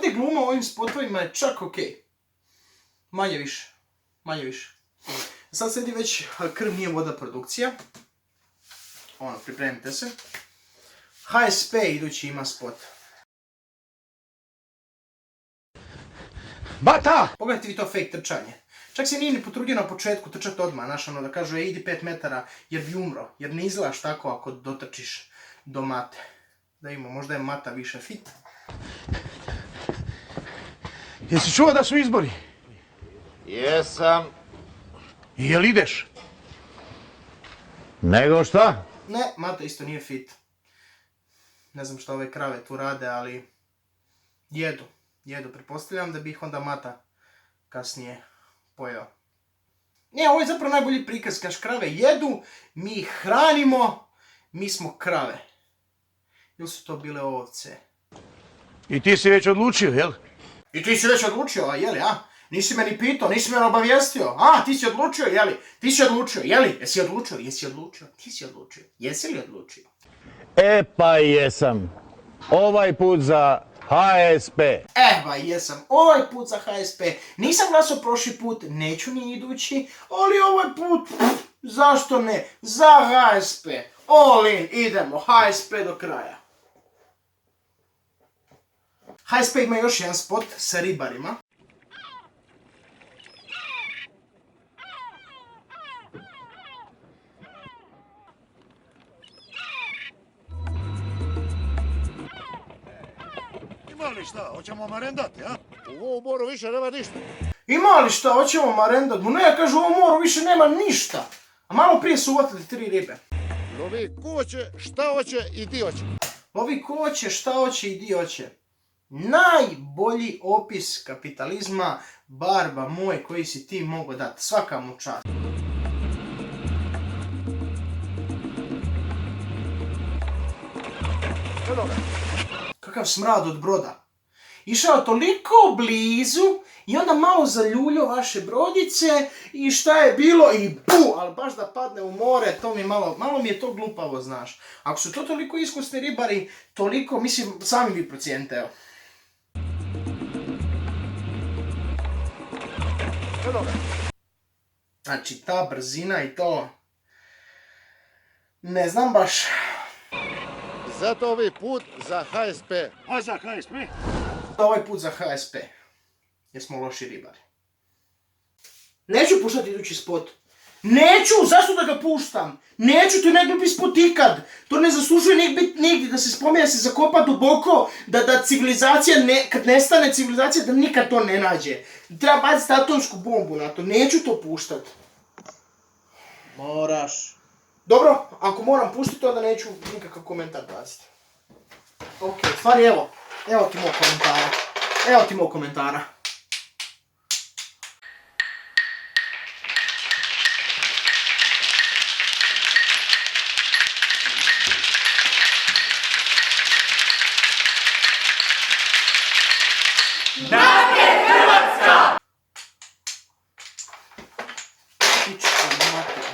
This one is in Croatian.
ovdje gluma u ovim spotovima je čak ok. Manje više. Sad slijedi već Krv nije voda produkcija. Pripremite se. HSP idući ima spot. Bata! Pogledajte vi to fake trčanje. Čak se nije ni potrudio na početku trčati odmah, da kažu idi 5 metara jer bi umro. Jer ne izgledaš tako ako dotrčiš do mate. Da imamo, možda je mata više fit. Jesi čuo da su izbori? Jesam. I jel ideš? Nego šta? Ne, mata isto nije fit. Ne znam šta ove krave tu rade, ali jedu. Pretpostavljam da bi ih onda mata kasnije pojeo. Ne, ovo je zapravo najbolji prikaz, kaš krave jedu, mi ih hranimo, mi smo krave. Ili su to bile ovce? I ti si već odlučio, jel? I ti si već odlučio, a jeli, a? Nisi me ni pitao, nisi me obavijestio. A, ti si odlučio, jeli? Ti si odlučio, jeli? Jesi odlučio? Ti si odlučio. Jesi li odlučio? E pa jesam. Ovaj put za HSP. Jesam. Ovaj put za HSP. Nisam glasao prošli put, neću ni idući, ali ovaj put, zašto ne? Za HSP. All in, idemo. HSP do kraja. HSP ima još jedan spot sa ribarima. Ima li šta, hoćemo marendati, a? U ovom moru više nema ništa. Ima li šta, hoćemo marendat? No ne, kažu u ovom moru više nema ništa. A malo prije su uvatili 3 ribe. Lovi ko hoće, šta hoće i di hoće. Lovi ko hoće, šta hoće i di hoće. Najbolji opis kapitalizma, barba moj, koji si ti mogao dati. Svaka mu čast. Kakav smrad od broda. Išao toliko blizu i onda malo zaljuljio vaše brodice i šta je bilo i bu, ali baš da padne u more, to mi malo mi je to glupavo, znaš. Ako su to toliko iskusni ribari, toliko, mislim, sami vi procijenite, evo. Znači, ta brzina i to, ne znam baš. Zato ovaj put za HSP. A za HSP? Ovaj put za HSP, jer smo loši ribari. Neću puštati idući spot. Neću, zašto da ga puštam? Neću, to je najgluplji spot ikad. To ne zaslužuje nigdje da se spominje, da se zakopa duboko, da civilizacija, kad nestane civilizacija, da nikad to ne nađe. Treba baciti atomsku bombu na to, neću to puštat. Moraš. Dobro, ako moram puštiti, onda neću nikakav komentar baciti. Ok, stvari evo ti mog komentara. Naprijed Hrvatska! Pička mater.